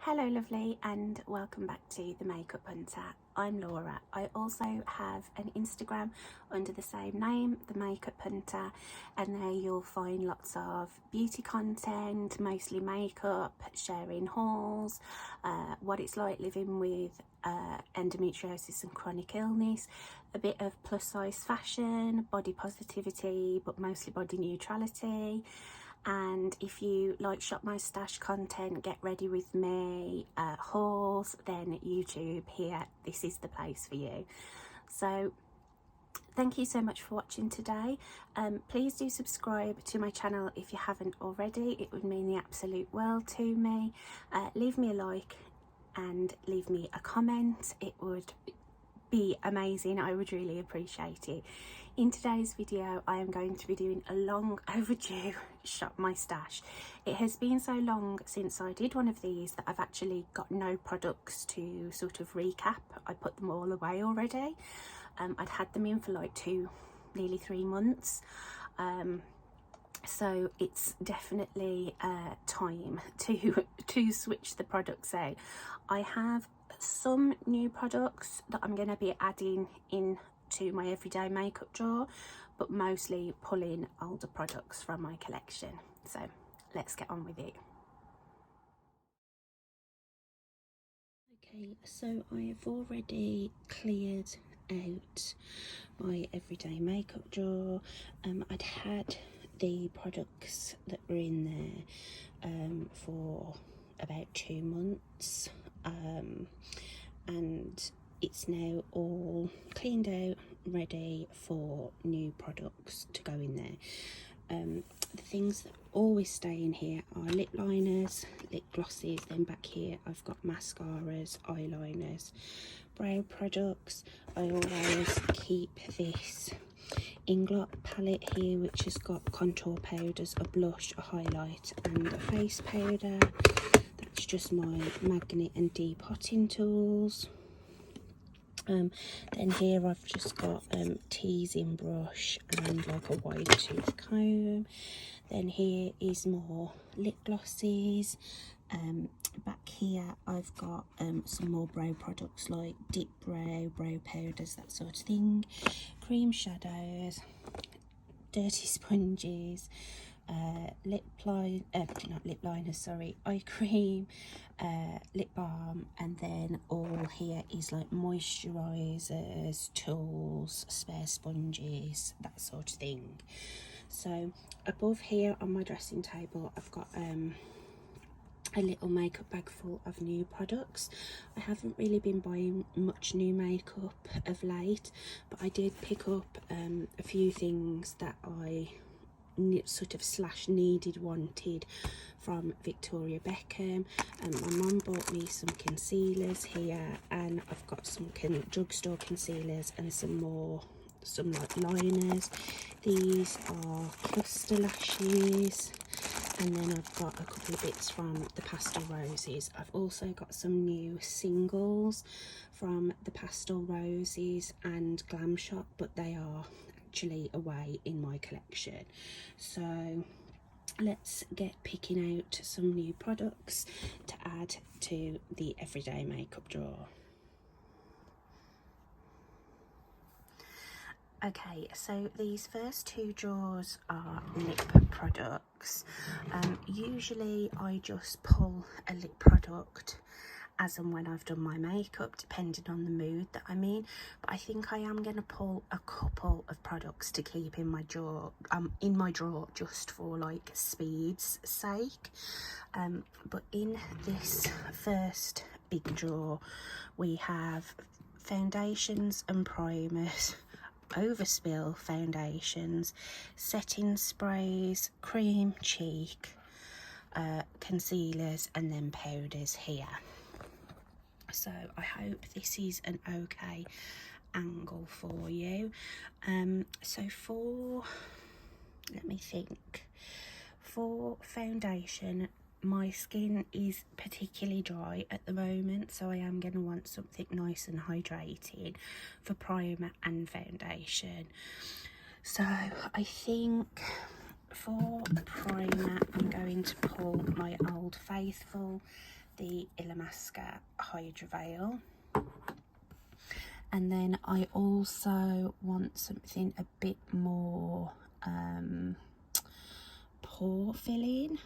Hello lovely, and welcome back to The Makeup Hunter. I'm Laura. I also have an Instagram under the same name, The Makeup Hunter, and there you'll find lots of beauty content, mostly makeup, sharing hauls, what it's like living with endometriosis and chronic illness, a bit of plus size fashion, body positivity, but mostly body neutrality. And if you like Shop My Stash content, get ready with me, hauls, then YouTube here, this is the place for you. So thank you so much for watching today. Please do subscribe to my channel if you haven't already. It would mean the absolute world to me. Leave me a like and leave me a comment. It would be amazing. I would really appreciate it. In today's video, I am going to be doing a long overdue Shop My Stash. It has been so long since I did one of these that I've actually got no products to sort of recap. I put them all away already. I'd had them in for like nearly 3 months. So it's definitely time to switch the products out. I have some new products that I'm going to be adding in to my everyday makeup drawer, but mostly pulling older products from my collection. So let's get on with it. Okay, so I have already cleared out my everyday makeup drawer. I'd had the products that were in there for about 2 months, and it's now all cleaned out, ready for new products to go in there. The things that always stay in here are lip liners, lip glosses, then back here I've got mascaras, eyeliners, brow products. I always keep this Inglot palette here, which has got contour powders, a blush, a highlight and a face powder. That's just my magnet and depotting tools. Then here I've just got teasing brush and like a wide tooth comb. Then here is more lip glosses. Back here I've got some more brow products like dip brow, brow powders, that sort of thing, cream shadows, dirty sponges, eye cream, lip balm, and then all here is like moisturizers, tools, spare sponges, that sort of thing. So above here on my dressing table I've got a little makeup bag full of new products. I haven't really been buying much new makeup of late, but I did pick up a few things that I sort of wanted from Victoria Beckham. My mum bought me some concealers here, and I've got some drugstore concealers and some like liners. These are cluster lashes, and then I've got a couple of bits from the Pastel Roses. I've also got some new singles from the Pastel Roses and Glam Shop, but they are actually away in my collection. So let's get picking out some new products to add to the everyday makeup drawer. Okay, so these first 2 drawers are lip products. Usually I just pull a lip product as and when I've done my makeup, depending on the mood that I'm in, but I think I am going to pull a couple of products to keep in my drawer, just for like speed's sake. But in this first big drawer we have foundations and primers, overspill foundations, setting sprays, cream cheek, concealers, and then powders here. So I hope this is an okay angle for you. So for foundation, my skin is particularly dry at the moment, so I am going to want something nice and hydrating for primer and foundation. So I think for primer I'm going to pull my Old Faithful the Illamasqua Hydra Veil. And then I also want something a bit more pore filling.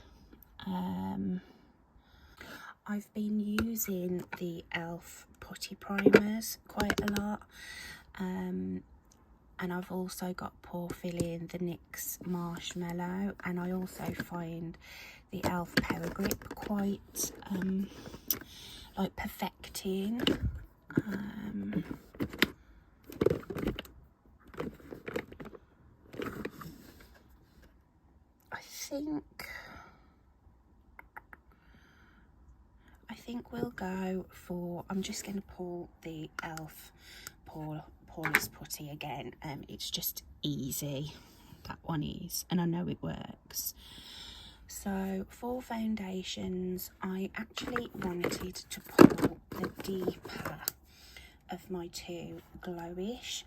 I've been using the e.l.f. putty primers quite a lot, and I've also got pore filling the NYX Marshmallow, and I also find the e.l.f. Power Grip quite like perfecting. I think we'll go for, I'm just going to pull the e.l.f. Poreless Putty again. It's just easy, that one is, and I know it works. So for foundations, I actually wanted to pull the deeper of my two Glowish,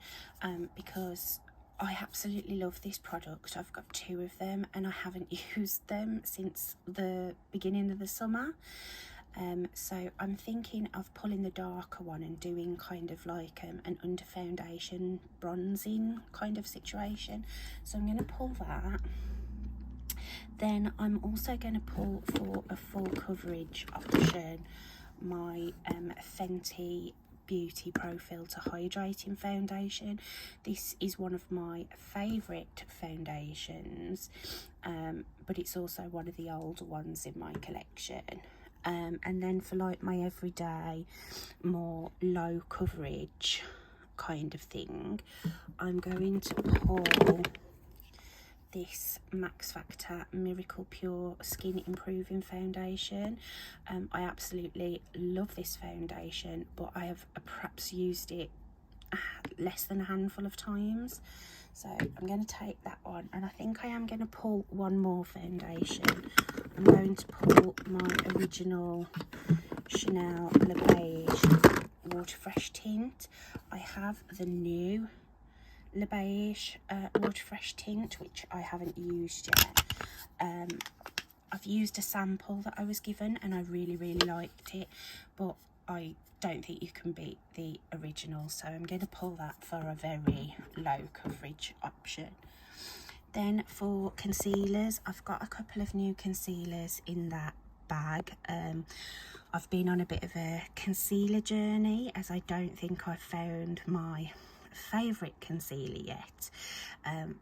because I absolutely love this product. I've got two of them and I haven't used them since the beginning of the summer. So I'm thinking of pulling the darker one and doing kind of like an under foundation bronzing kind of situation. So I'm going to pull that. Then I'm also going to pull, for a full coverage option, my Fenty Beauty Pro Filter Hydrating Foundation. This is one of my favourite foundations, but it's also one of the older ones in my collection. And then for like my everyday, more low coverage kind of thing, I'm going to pull this Max Factor Miracle Pure Skin Improving Foundation. I absolutely love this foundation, but I have perhaps used it less than a handful of times. So I'm going to take that on, and I think I am going to pull one more foundation. I'm going to pull my original Chanel Le Beige Water Fresh tint. I have the new Le Beige Water Fresh tint, which I haven't used yet. I've used a sample that I was given and I really liked it, but I don't think you can beat the original, so I'm going to pull that for a very low coverage option. Then for concealers, I've got a couple of new concealers in that bag. I've been on a bit of a concealer journey, as I don't think I've found my favourite concealer yet,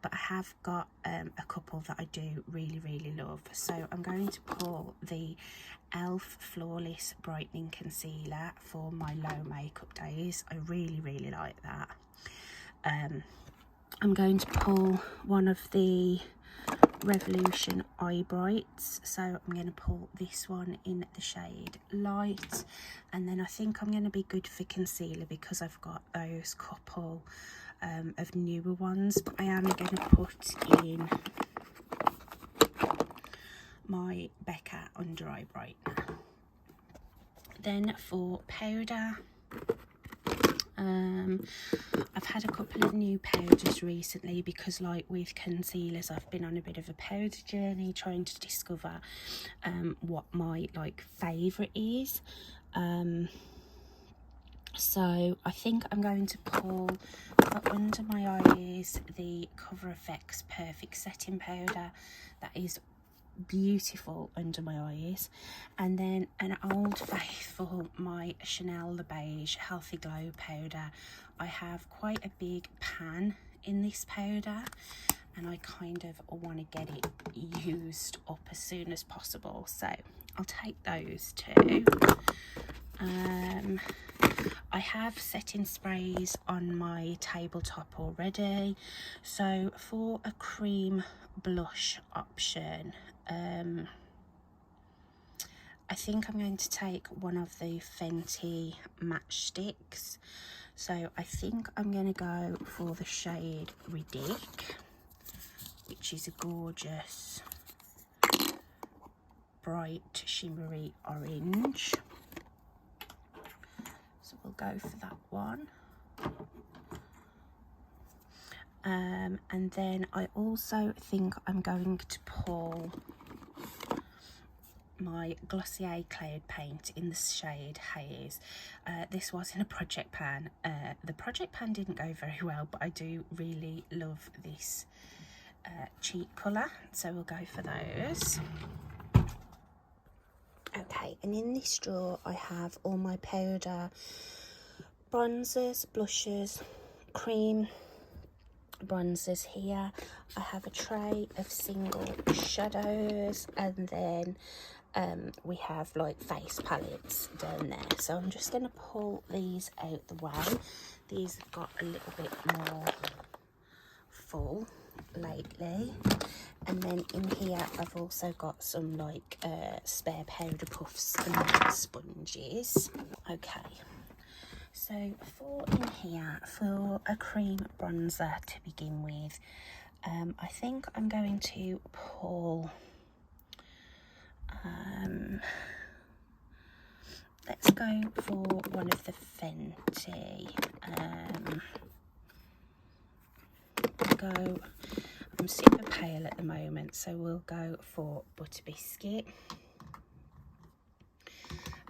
but I have got a couple that I do really love. So I'm going to pull the e.l.f. Flawless Brightening Concealer for my low makeup days. I really like that. I'm going to pull one of the Revolution Eye Brights, so I'm going to pull this one in the shade Light, and then I think I'm going to be good for concealer because I've got those couple of newer ones, but I am going to put in my Becca Under Eye Brightener. Then for powder, I've had a couple of new powders recently because, like with concealers, I've been on a bit of a powder journey trying to discover what my favourite is. So I think I'm going to pull for under my eyes the Cover FX Perfect Setting Powder. That is beautiful under my eyes. And then an Old Faithful, my Chanel Le Beige Healthy Glow powder. I have quite a big pan in this powder and I kind of want to get it used up as soon as possible, so I'll take those two. I have setting sprays on my tabletop already, so for a cream blush option, I think I'm going to take one of the Fenty matchsticks. So I think I'm going to go for the shade Ridic, which is a gorgeous bright shimmery orange. So we'll go for that one. And then I also think I'm going to pull my Glossier Cloud Paint in the shade Haze. This was in a project pan. The project pan didn't go very well, but I do really love this cheek colour, so we'll go for those. Okay, and in this drawer I have all my powder, bronzers, blushes, cream bronzers here. I have a tray of single shadows, and then we have like face palettes down there. So I'm just going to pull these out the way. These have got a little bit more full lately. And then in here I've also got some like spare powder puffs and sponges. Okay, so for in here, for a cream bronzer to begin with, I think I'm going to pull, let's go for one of the Fenty. I'm super pale at the moment, so we'll go for Butter Biscuit.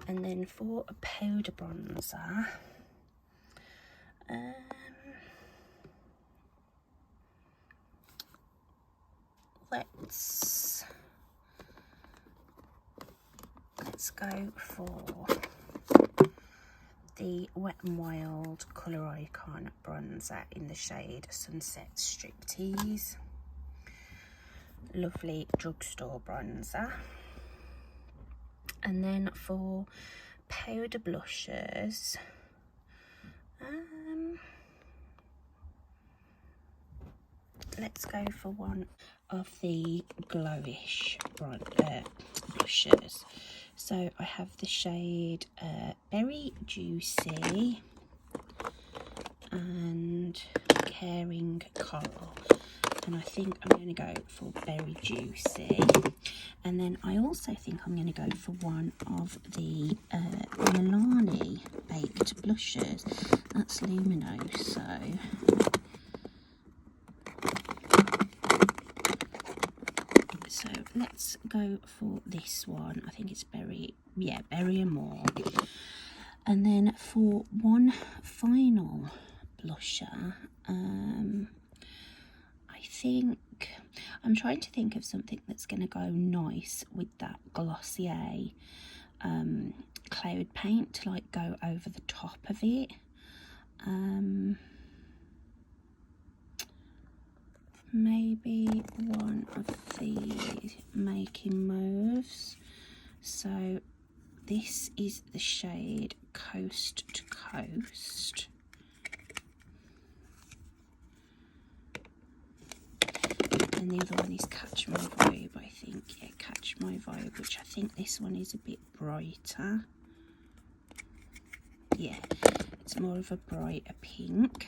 And then for a powder bronzer, let's go for the Wet n Wild Colour Icon bronzer in the shade Sunset Striptease. Lovely drugstore bronzer. And then for powder blushes, let's go for one of the Glowish blushes. So I have the shade Berry Juicy and Caring Coral, and I think I'm going to go for Berry Juicy. And then I also think I'm going to go for one of the Milani baked blushes. That's Luminoso. So let's go for this one. I think it's Berry and More. And then for one final blusher, I think I'm trying to think of something that's going to go nice with that Glossier cloud paint to like go over the top of it. Maybe one of these Making Moves. So this is the shade Coast to Coast. And the other one is Catch My Vibe, I think. Yeah, Catch My Vibe, which I think this one is a bit brighter. Yeah, it's more of a brighter pink.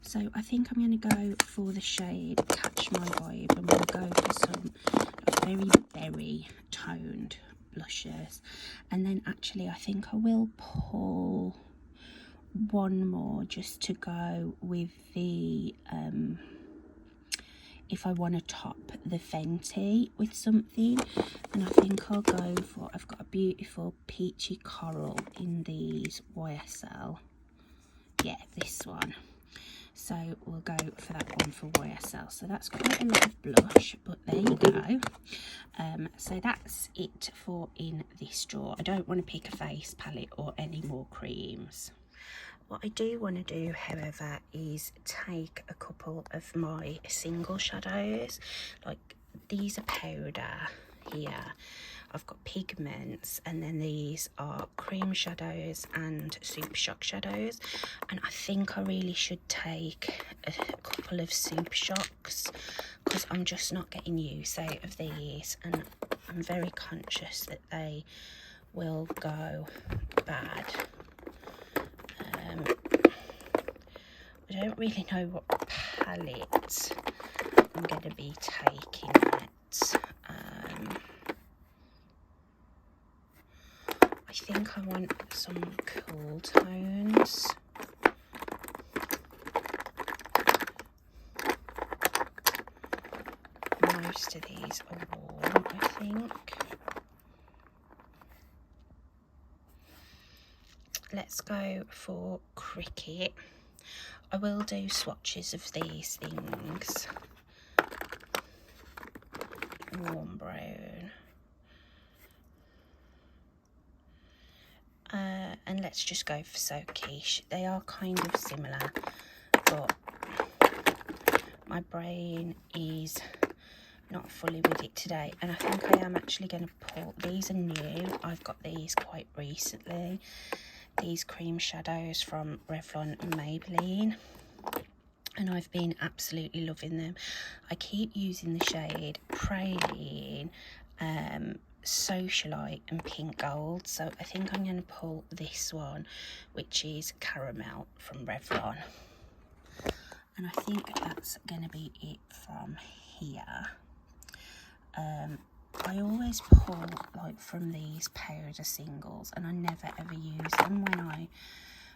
So I think I'm going to go for the shade Catch My Vibe, and we'll go for some very berry toned blushes. And then actually I think I will pull one more just to go with the if I want to top the Fenty with something. And I think I'll go for, I've got a beautiful peachy coral in these YSL. Yeah, this one. So we'll go for that one for YSL. So that's quite a lot of blush, but there you go. So that's it for in this drawer. I don't want to pick a face palette or any more creams. What I do want to do, however, is take a couple of my single shadows. Like, these are powder here. I've got pigments, and then these are cream shadows and Super Shock shadows. And I think I really should take a couple of Super Shocks because I'm just not getting use out of these, and I'm very conscious that they will go bad. I don't really know what palette I'm going to be taking yet. I think I want some cool tones. Most of these are warm, I think. let's go for Cricket. I will do swatches of these things. Warm brown. And let's just go for So Quiche. They are kind of similar, but my brain is not fully with it today, and I think I am actually going to pull, these are new, I've got these quite recently, these cream shadows from Revlon and Maybelline, and I've been absolutely loving them. I keep using the shade Praline, Socialite and Pink Gold, so I think I'm going to pull this one, which is Caramel from Revlon, and I think that's going to be it from here. I always pull like from these powder singles, and I never ever use them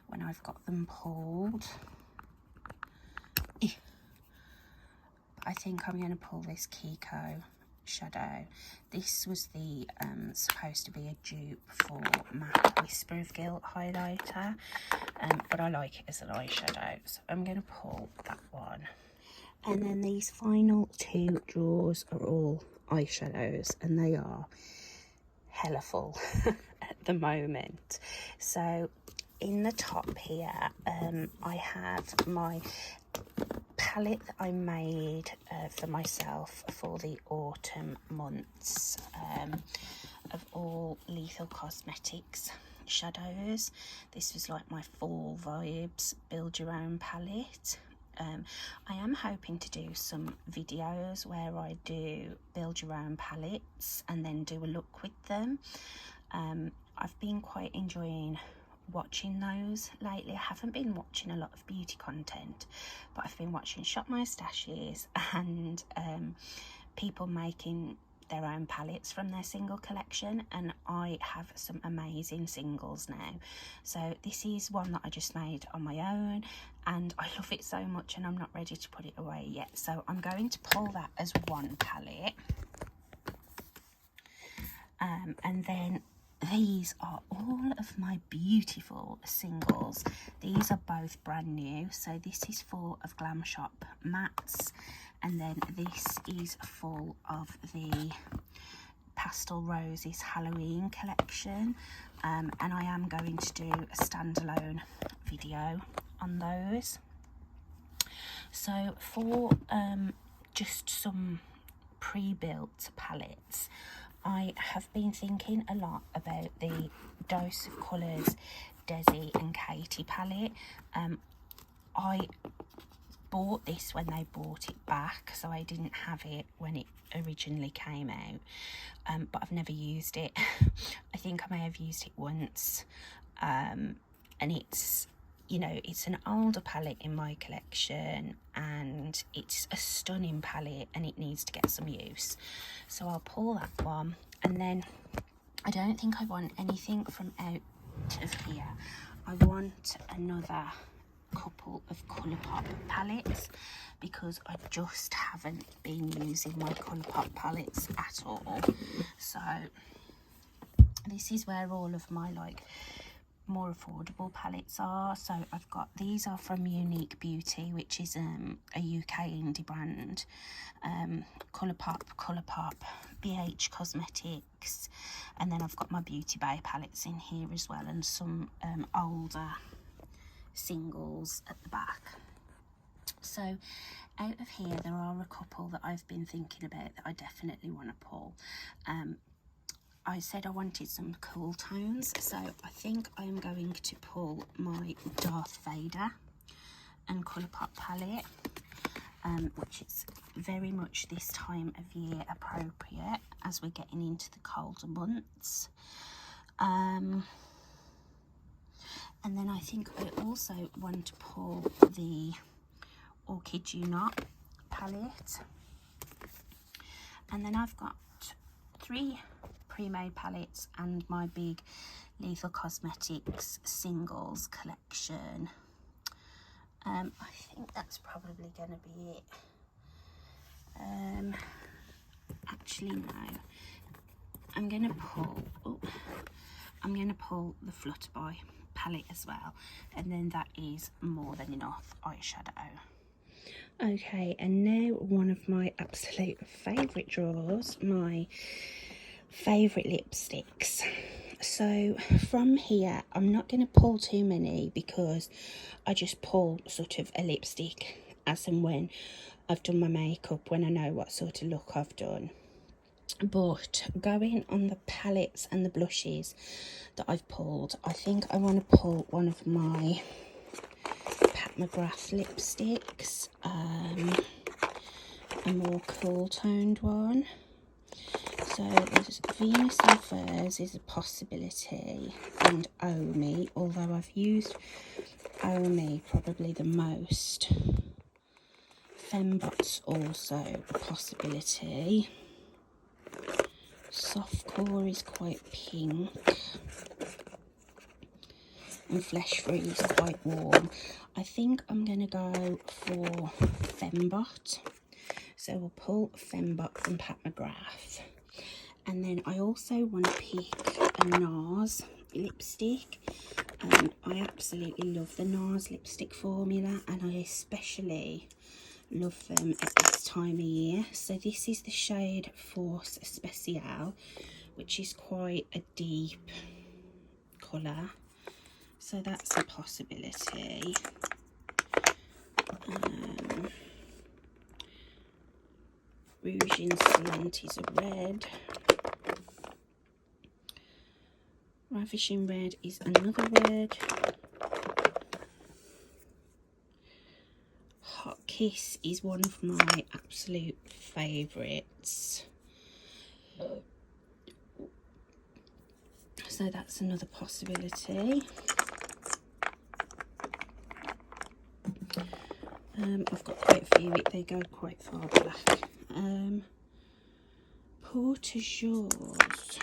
when I've got them pulled. I think I'm going to pull this Kiko shadow. This was the supposed to be a dupe for MAC Whisper of Guilt highlighter, but I like it as an eyeshadow, so I'm going to pull that one. And then these final two drawers are all eyeshadows, and they are hella full at the moment. So in the top here, I have my palette that I made for myself for the autumn months, of all Lethal Cosmetics shadows. This was like my fall vibes build your own palette. I am hoping to do some videos where I do build your own palettes and then do a look with them. I've been quite enjoying watching those lately. I haven't been watching a lot of beauty content, but I've been watching Shop My Stashes and people making their own palettes from their single collection, and I have some amazing singles now. So this is one that I just made on my own, and I love it so much, and I'm not ready to put it away yet, so I'm going to pull that as one palette. And then these are all of my beautiful singles. These are both brand new. So this is full of Glam Shop mattes, and then this is full of the Pastel Roses Halloween collection, and I am going to do a standalone video on those. So for just some pre-built palettes, I have been thinking a lot about the Dose of Colours Desi and Katie palette. I bought this when they brought it back, so I didn't have it when it originally came out, but I've never used it. I think I may have used it once, and it's, you know, it's an older palette in my collection, and it's a stunning palette, and it needs to get some use. So I'll pull that one, and then I don't think I want anything from out of here. I want another couple of Colourpop palettes, because I just haven't been using my Colourpop palettes at all. So this is where all of my like more affordable palettes are. So I've got, these are from Unique Beauty, which is a UK indie brand. Colourpop, BH Cosmetics, and then I've got my Beauty Bay palettes in here as well, and some older singles at the back. So out of here there are a couple that I've been thinking about that I definitely want to pull. I said I wanted some cool tones, so I think I'm going to pull my Darth Vader and Colourpop palette, which is very much this time of year appropriate as we're getting into the colder months. And then I think I also want to pull the Orchid You Not palette. And then I've got 3 pre-made palettes and my big Lethal Cosmetics singles collection. I think that's probably going to be it. Actually no, I'm going to pull, I'm going to pull the Flutterby palette as well, and then that is more than enough eyeshadow. Okay, and now one of my absolute favourite drawers, my favourite lipsticks. So from here, I'm not going to pull too many because I just pull sort of a lipstick as and when I've done my makeup, when I know what sort of look I've done. But going on the palettes and the blushes that I've pulled, I think I want to pull one of my Pat McGrath lipsticks, a more cool toned one. So there's Venus and Furs is a possibility, and Omi, although I've used Omi probably the most. Fembot's also a possibility. Softcore is quite pink, and Flesh Free is quite warm. I think I'm going to go for Fembot. So we'll pull Fembot from Pat McGrath. And then I also want to pick a NARS lipstick. I absolutely love the NARS lipstick formula, and I especially love them at this time of year. So this is the shade Force Special, which is quite a deep colour. So that's a possibility. Rouge Insolent is a red. Ravishing Red is another red. Hot Kiss is one of my absolute favourites. So that's another possibility. I've got quite a few, they go quite far back. Portageurs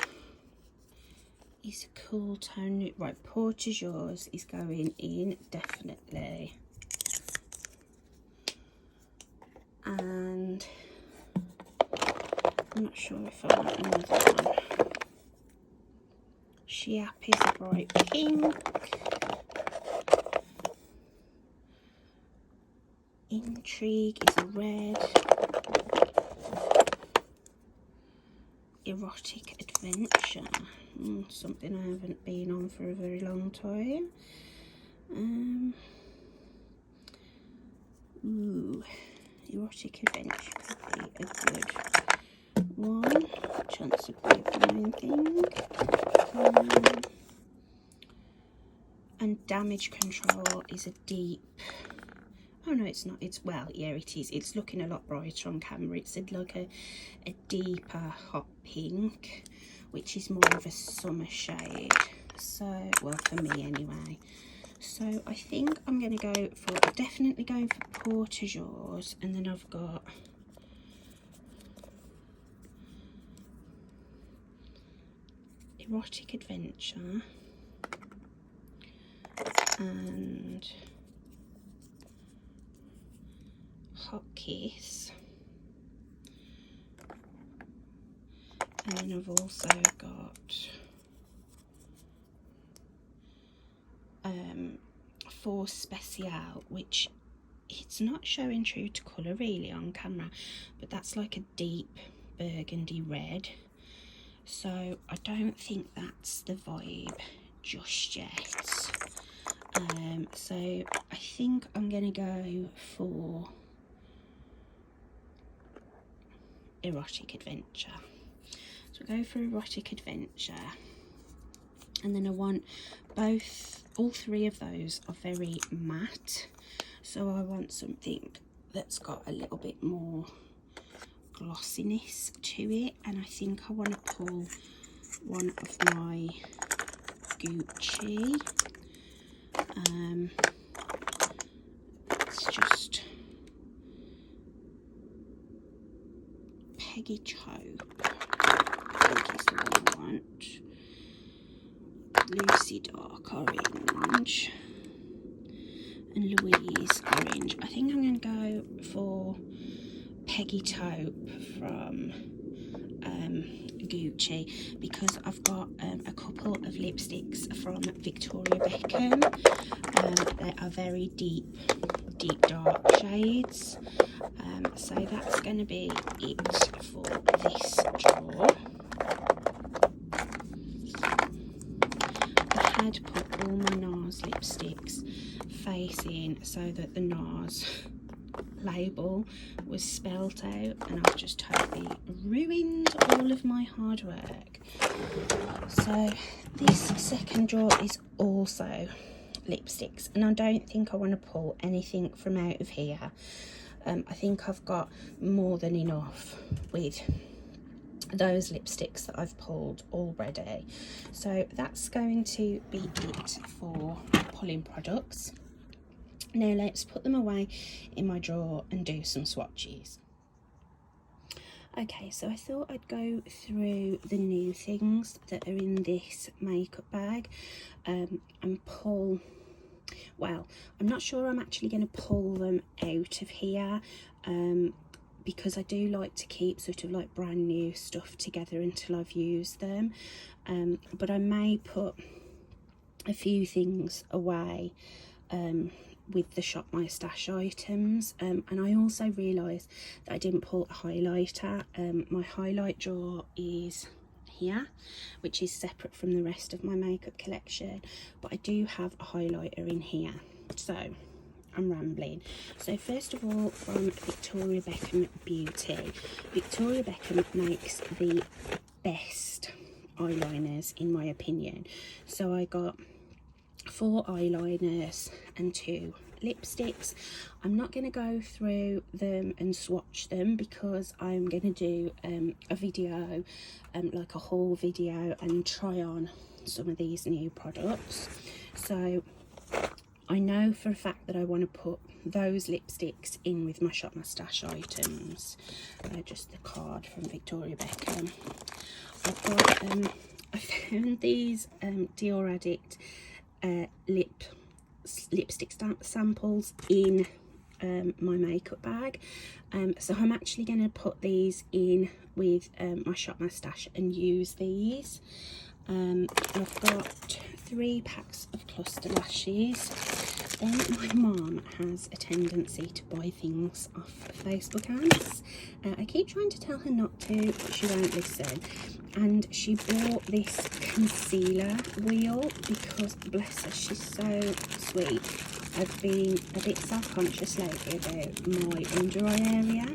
is a cool tone. Right, Portageurs is going in, definitely. And I'm not sure if I want another one. Chiap is a bright pink. Intrigue is a red. Erotic Adventure, something I haven't been on for a very long time. Erotic Adventure could be a good one. Chance of Grapevine thing. And Damage Control is a deep. Oh no, it's not. It's, well, yeah, it is. It's looking a lot brighter on camera. It's like a deeper hot pink, which is more of a summer shade. So, well, for me anyway. So I think I'm going to go for, definitely going for Portageurs, and then I've got Erotic Adventure and Hot Kiss, and then I've also got Force Special, which it's not showing true to colour really on camera, but that's like a deep burgundy red, so I don't think that's the vibe just yet. So I think I'm gonna go for Erotic Adventure. So we'll go for Erotic Adventure, and then I want all three of those are very matte, so I want something that's got a little bit more glossiness to it, and I think I want to pull one of my Gucci. It's just Peggy Taupe, I think is the one I want. Lucy Dark Orange and Louise Orange. I think I'm going to go for Peggy Taupe from Gucci because I've got a couple of lipsticks from Victoria Beckham. They are very deep dark shades. So that's going to be it for this drawer. I had put all my NARS lipsticks facing so that the NARS label was spelt out, and I've just totally ruined all of my hard work. So this second drawer is also lipsticks, and I don't think I want to pull anything from out of here. I think I've got more than enough with those lipsticks that I've pulled already. So that's going to be it for pulling products. Now let's put them away in my drawer and do some swatches. Okay, so I thought I'd go through the new things that are in this makeup bag and pull, well, I'm not sure I'm actually going to pull them out of here because I do like to keep sort of like brand new stuff together until I've used them, but I may put a few things away with the Shop My Stash items, and I also realised that I didn't pull a highlighter. My highlight drawer is here, which is separate from the rest of my makeup collection, but I do have a highlighter in here, so I'm rambling. So first of all, from Victoria Beckham Beauty. Victoria Beckham makes the best eyeliners in my opinion. So I got 4 eyeliners and 2 lipsticks. I'm not going to go through them and swatch them because I'm going to do a video, like a haul video, and try on some of these new products. So I know for a fact that I want to put those lipsticks in with my Shop My Stash items. Just the card from Victoria Beckham. I've got I found these Dior Addict lipstick samples in my makeup bag, so I'm actually going to put these in with my Shop My Stash and use these. I've got 3 packs of cluster lashes. Then my mum has a tendency to buy things off Facebook ads. I keep trying to tell her not to, but she won't listen. And she bought this concealer wheel because, bless her, she's so sweet. I've been a bit self-conscious lately about my under eye area,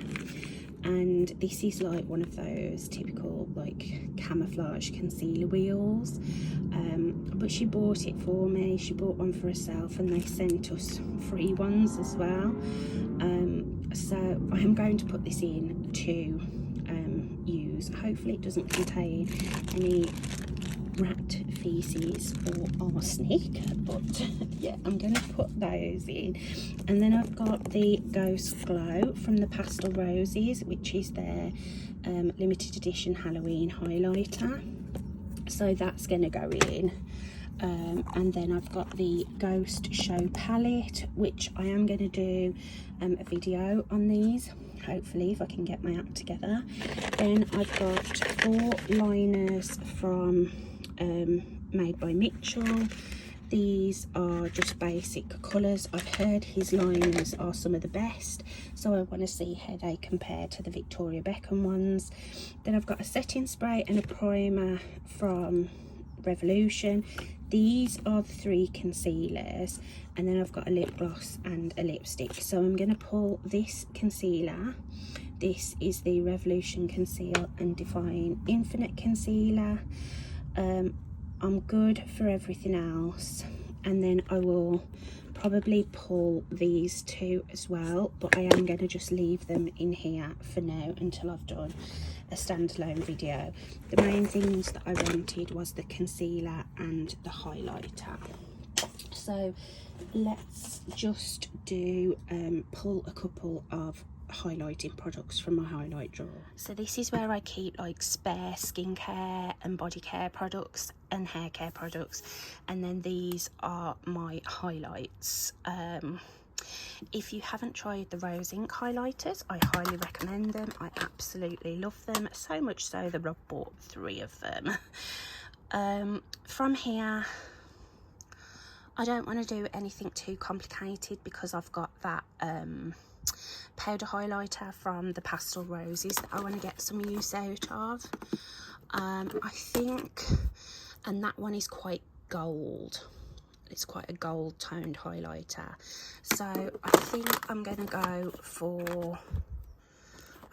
and this is like one of those typical like camouflage concealer wheels, but she bought it for me. She bought one for herself, and they sent us free ones as well. So I am going to put this in to use. Hopefully it doesn't contain any rat feces or arsenic, but yeah, I'm going to put those in. And then I've got the Ghost Glow from the Pastel Roses, which is their limited edition Halloween highlighter, so that's going to go in. And then I've got the Ghost Show palette, which I am going to do a video on these, hopefully, if I can get my act together. Then I've got 4 liners from Made by Mitchell. These are just basic colours. I've heard his liners are some of the best, so I want to see how they compare to the Victoria Beckham ones. Then I've got a setting spray and a primer from Revolution. These are the 3 concealers, and then I've got a lip gloss and a lipstick. So I'm going to pull this concealer. This is the Revolution Conceal and Define Infinite Concealer. I'm good for everything else, and then I will probably pull these 2 as well, but I am going to just leave them in here for now until I've done a standalone video. The main things that I wanted was the concealer and the highlighter. So let's just do pull a couple of highlighting products from my highlight drawer. So this is where I keep like spare skincare and body care products and hair care products, and then these are my highlights. If you haven't tried the Rose Ink highlighters, I highly recommend them. I absolutely love them, so much so that I've bought 3 of them. From here, I don't want to do anything too complicated because I've got that powder highlighter from the Pastel Roses that I want to get some use out of. I think, and that one is quite gold. It's quite a gold toned highlighter. So I think I'm going to go for,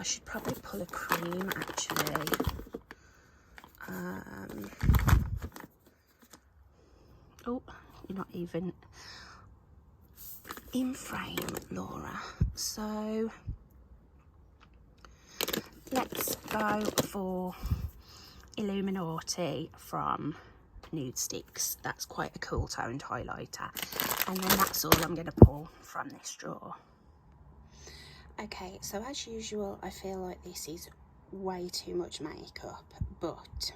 I should probably pull a cream actually. Oh, you're not even in frame, Laura. So let's go for Illuminati from Nude Sticks. That's quite a cool toned highlighter, and then that's all I'm going to pull from this drawer. Okay, so as usual, I feel like this is way too much makeup, but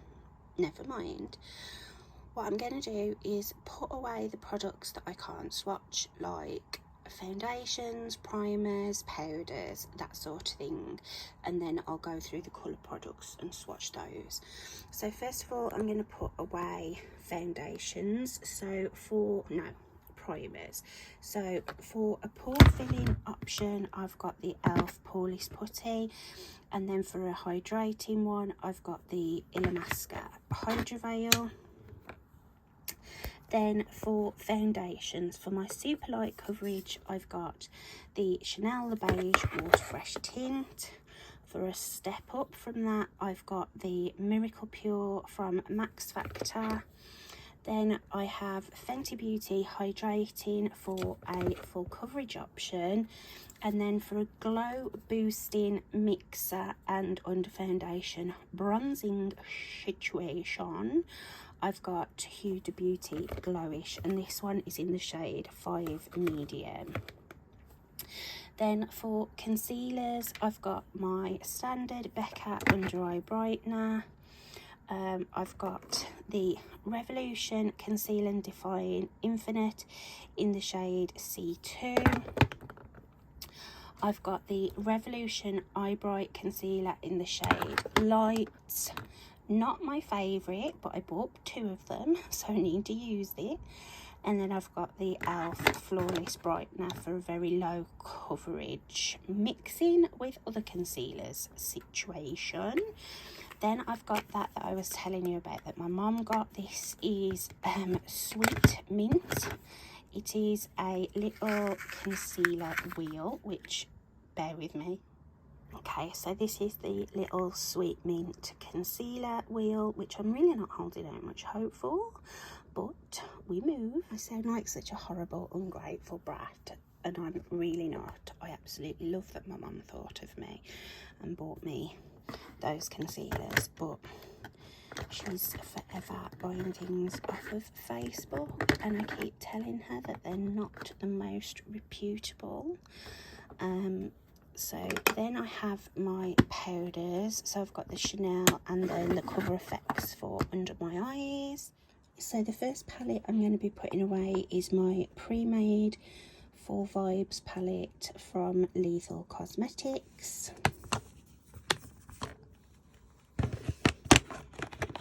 never mind. What I'm going to do is put away the products that I can't swatch, like foundations, primers, powders, that sort of thing, and then I'll go through the colour products and swatch those. So first of all, I'm going to put away foundations. So primers. So for a pore filling option, I've got the e.l.f. Poreless Putty, and then for a hydrating one, I've got the Illamasqua Hydra Veil. Then for foundations, for my super light coverage, I've got the Chanel The Beige Water Fresh Tint. For a step up from that, I've got the Miracle Pure from Max Factor. Then I have Fenty Beauty Hydrating for a full coverage option. And then for a glow boosting mixer and under foundation bronzing situation, I've got Huda Beauty Glowish, and this one is in the shade 5 Medium. Then for concealers, I've got my standard Becca Under Eye Brightener. I've got the Revolution Conceal and Define Infinite in the shade C2. I've got the Revolution Eye Bright Concealer in the shade Light. Not my favourite, but I bought 2 of them, so I need to use it. And then I've got the e.l.f. Flawless Brightener for a very low coverage, mixing with other concealers situation. Then I've got that I was telling you about that my mum got. This is Sweet Mint. It is a little concealer wheel, which, bear with me. Okay, so this is the little Sweet Mint concealer wheel, which I'm really not holding out much hope for, but we move. I sound like such a horrible, ungrateful brat, and I'm really not. I absolutely love that my mum thought of me and bought me those concealers, but she's forever buying things off of Facebook, and I keep telling her that they're not the most reputable. So then I have my powders. So I've got the Chanel and then the Cover Effects for under my eyes. So the first palette I'm going to be putting away is my pre-made 4 Vibes palette from Lethal Cosmetics.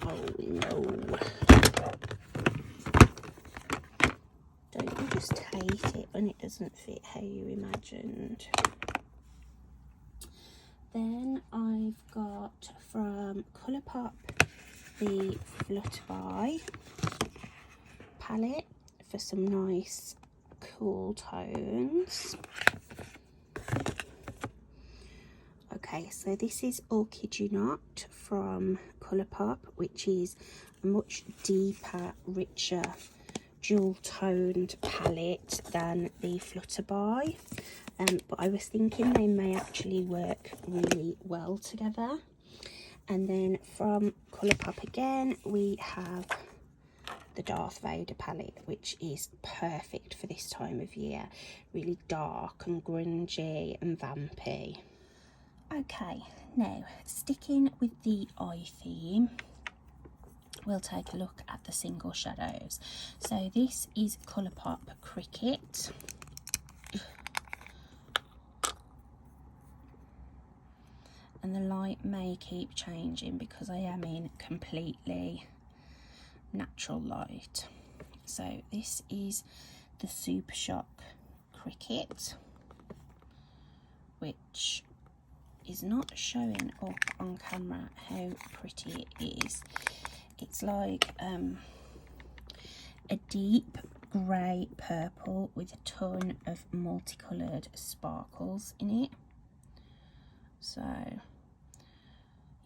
Oh no. Don't you just hate it when it doesn't fit how you imagined? Then I've got from Colourpop the Flutterby palette for some nice cool tones. Okay, so this is All Kid You Not from Colourpop, which is a much deeper, richer, dual toned palette than the Flutterby. But I was thinking they may actually work really well together. And then from Colourpop again, we have the Darth Vader palette, which is perfect for this time of year. Really dark and grungy and vampy. Okay, now sticking with the eye theme, we'll take a look at the single shadows. So this is Colourpop Cricket. and the light may keep changing because I am in completely natural light. So this is the Super Shock Cricket, which is not showing up on camera how pretty it is. It's like a deep grey purple with a ton of multicoloured sparkles in it. So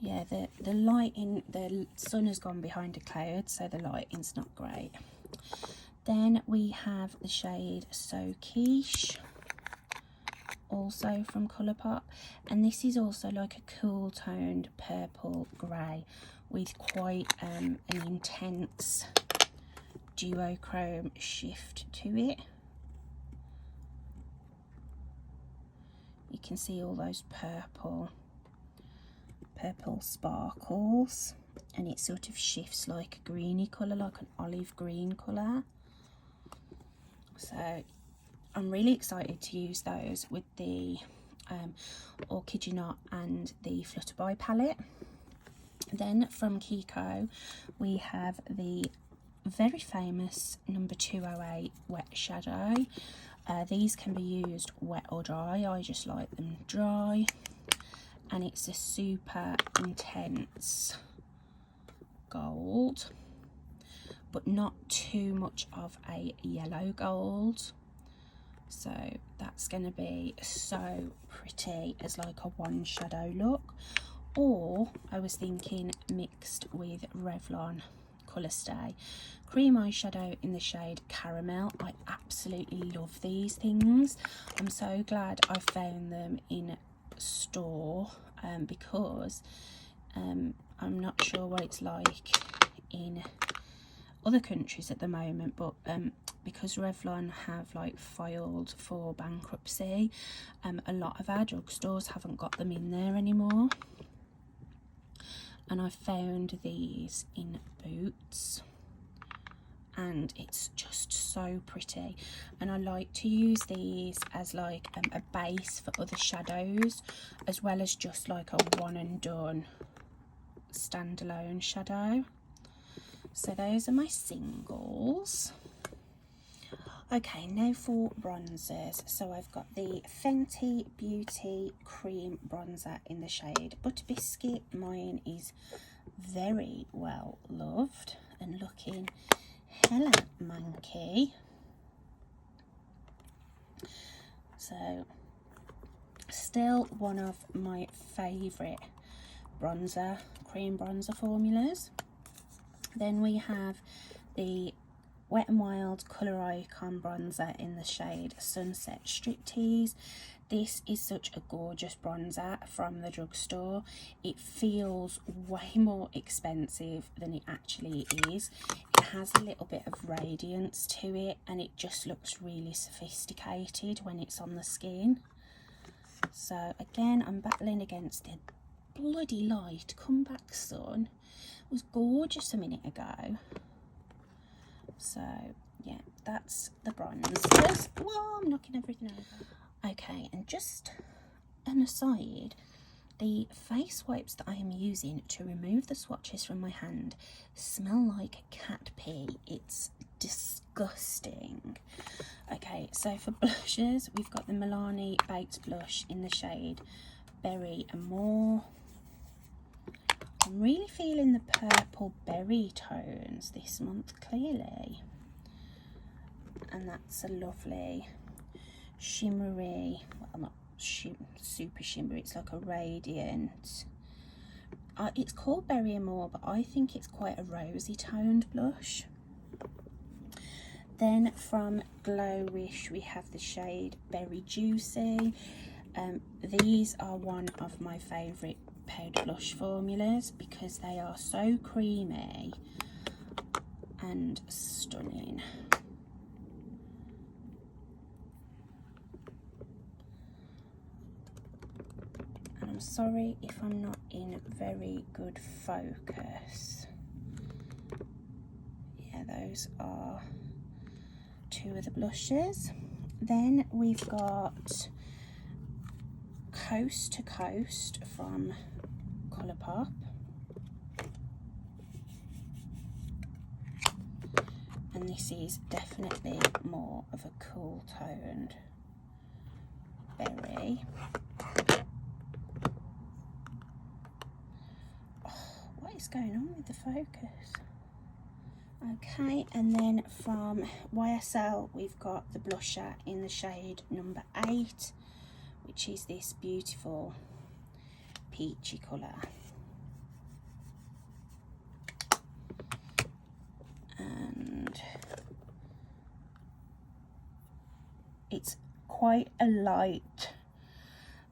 yeah, the lighting, the sun has gone behind a cloud, so the lighting's not great. Then we have the shade So Quiche, also from Colourpop, and this is also like a cool toned purple grey with quite an intense duochrome shift to it. You can see all those purple sparkles, and it sort of shifts like a greeny colour, like an olive green colour. So I'm really excited to use those with the Orchid You Not and the Flutterby palette. Then from Kiko we have the very famous number 208 Wet Shadow. These can be used wet or dry. I just like them dry, and it's a super intense gold, but not too much of a yellow gold. So that's going to be so pretty as like a one shadow look. Or I was thinking mixed with Revlon Colour Stay cream eyeshadow in the shade Caramel. I absolutely love these things. I'm so glad I found them in store, because I'm not sure what it's like in other countries at the moment, but because Revlon have like filed for bankruptcy, a lot of our drugstores haven't got them in there anymore, and I found these in Boots, and it's just so pretty. And I like to use these as like a base for other shadows, as well as just like a one and done standalone shadow. So those are my singles. Okay, now for bronzers. So I've got the Fenty Beauty Cream Bronzer in the shade Butter Biscuit. Mine is very well loved and looking hella manky. So still one of my favourite cream bronzer formulas. Then we have the Wet n Wild Colour Icon Bronzer in the shade Sunset Striptease. This is such a gorgeous bronzer from the drugstore. It feels way more expensive than it actually is. It has a little bit of radiance to it, and it just looks really sophisticated when it's on the skin. So again, I'm battling against the bloody light. Come back, sun. It was gorgeous a minute ago. So yeah, that's the bronzers. Whoa, I'm knocking everything over. Okay, and just an aside, the face wipes that I am using to remove the swatches from my hand smell like cat pee. It's disgusting. Okay, so for blushes, we've got the Milani Baked Blush in the shade Berry and More. I'm really feeling the purple berry tones this month, clearly. And that's a lovely shimmery, well, not super shimmery, it's like a radiant. It's called Berry and More, but I think it's quite a rosy toned blush. Then from Glow Wish, we have the shade Berry Juicy. These are one of my favourite powder blush formulas because they are so creamy and stunning. And I'm sorry if I'm not in very good focus. Yeah, those are two of the blushes. Then we've got Coast to Coast from colour pop. And this is definitely more of a cool toned berry. Oh, what is going on with the focus? Okay, and then from YSL we've got the blusher in the shade number 8, which is this beautiful peachy colour. And it's quite a light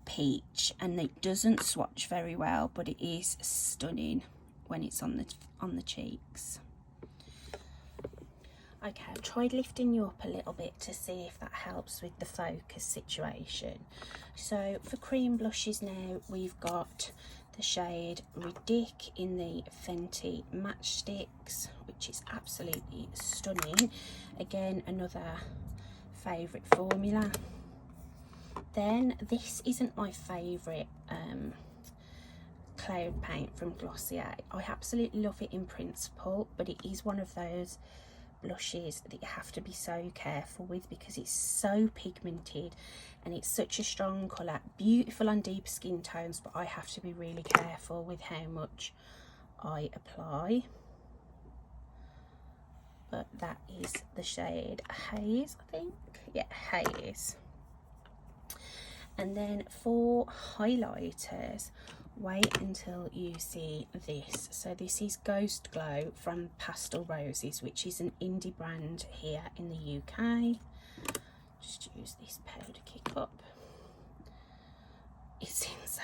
peach and it doesn't swatch very well, but it is stunning when it's on the cheeks. Okay, I've tried lifting you up a little bit to see if that helps with the focus situation. So for cream blushes now, we've got the shade Ridic in the Fenty Matchsticks, which is absolutely stunning. Again, another favourite formula. Then this isn't my favourite cloud paint from Glossier. I absolutely love it in principle, but it is one of those blushes that you have to be so careful with because it's so pigmented and it's such a strong colour. Beautiful on deep skin tones, but I have to be really careful with how much I apply. But that is the shade Haze, I think. Yeah, Haze. And then for highlighters, wait until you see this. So this is Ghost Glow from Pastel Roses, which is an indie brand here in the UK. Just use this powder kick up. It's insane.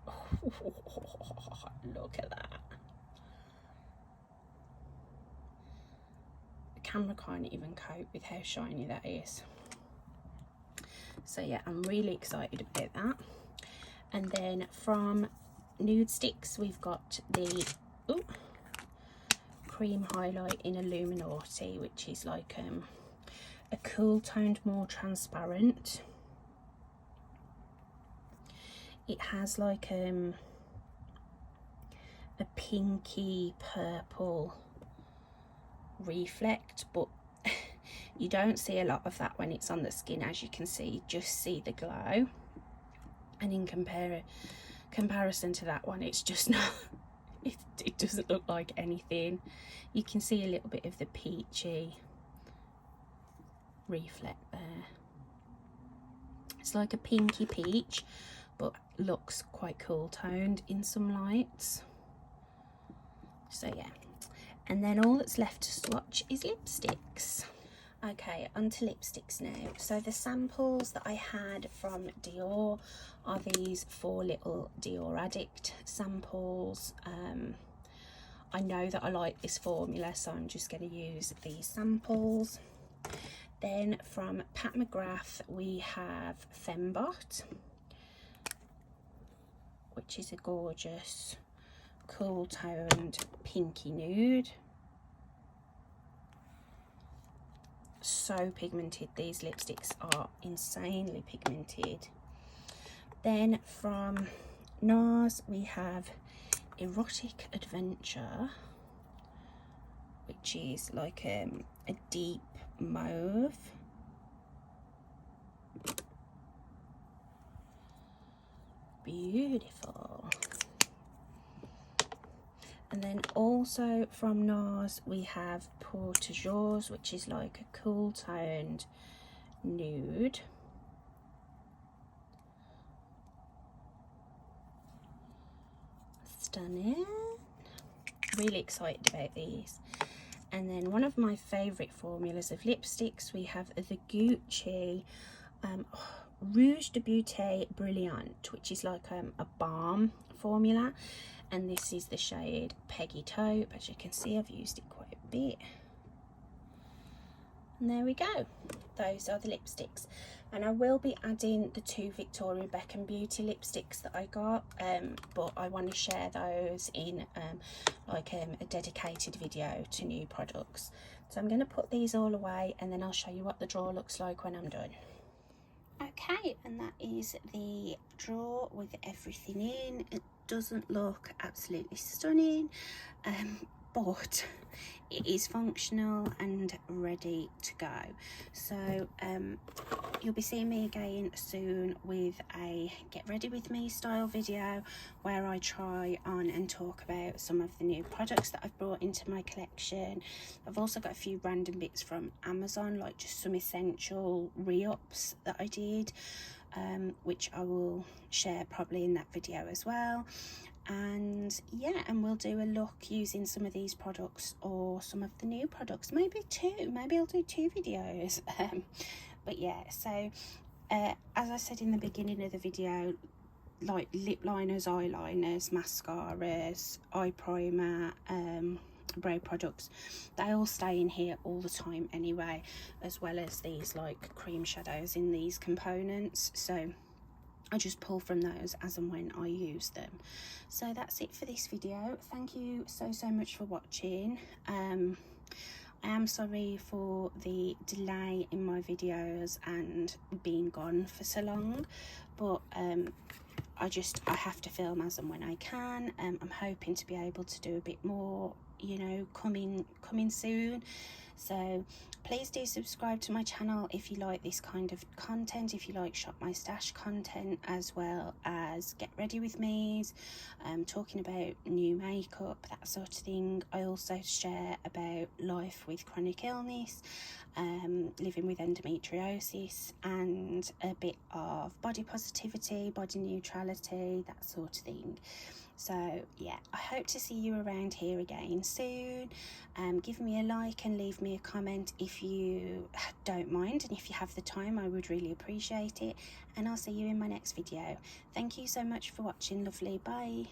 Oh, look at that. The camera can't even cope with how shiny that is. So yeah, I'm really excited about that. And then from Nude Sticks, we've got the cream highlight in Illuminati, which is like a cool toned, more transparent. It has like a pinky purple reflect, but you don't see a lot of that when it's on the skin. As you can see, you just see the glow, and in comparison to that one, it's just not it doesn't look like anything. You can see a little bit of the peachy reflect there. It's like a pinky peach, but looks quite cool toned in some lights. So yeah, and then all that's left to swatch is lipsticks. Okay, onto lipsticks now. So the samples that I had from Dior are these 4 little Dior Addict samples. I know that I like this formula, so I'm just going to use these samples. Then from Pat McGrath we have Fembot, which is a gorgeous cool toned pinky nude. So pigmented, these lipsticks are insanely pigmented. Then from NARS we have Erotic Adventure, which is like a deep mauve. Beautiful. And then also from NARS we have Pour Toujours, which is like a cool toned nude. Stunning. Really excited about these. And then one of my favourite formulas of lipsticks, we have the Gucci Rouge de Beauté Brilliant, which is like a balm formula. And this is the shade Peggy Taupe. As you can see, I've used it quite a bit. And there we go. Those are the lipsticks. And I will be adding the 2 Victoria Beckham Beauty lipsticks that I got, but I want to share those in a dedicated video to new products. So I'm going to put these all away and then I'll show you what the drawer looks like when I'm done. Okay, and that is the drawer with everything in. It doesn't look absolutely stunning, but it is functional and ready to go. So you'll be seeing me again soon with a get ready with me style video where I try on and talk about some of the new products that I've brought into my collection. I've also got a few random bits from Amazon, like just some essential re-ups that I did, which I will share probably in that video as well. And yeah, and we'll do a look using some of these products or some of the new products, maybe I'll do 2 videos. But yeah, so as I said in the beginning of the video, like lip liners, eyeliners, mascaras, eye primer, brow products, they all stay in here all the time anyway, as well as these like cream shadows in these components, so I just pull from those as and when I use them. So that's it for this video. Thank you so much for watching. I am sorry for the delay in my videos and being gone for so long, but I have to film as and when I can. I'm hoping to be able to do a bit more, you know, coming soon. So please do subscribe to my channel if you like this kind of content, if you like Shop My Stash content, as well as Get Ready With Me's, talking about new makeup, that sort of thing. I also share about life with chronic illness, living with endometriosis, and a bit of body positivity, body neutrality, that sort of thing. So yeah, I hope to see you around here again soon. Give me a like and leave me a comment if you don't mind, and if you have the time, I would really appreciate it. And I'll see you in my next video. Thank you so much for watching, lovely. Bye.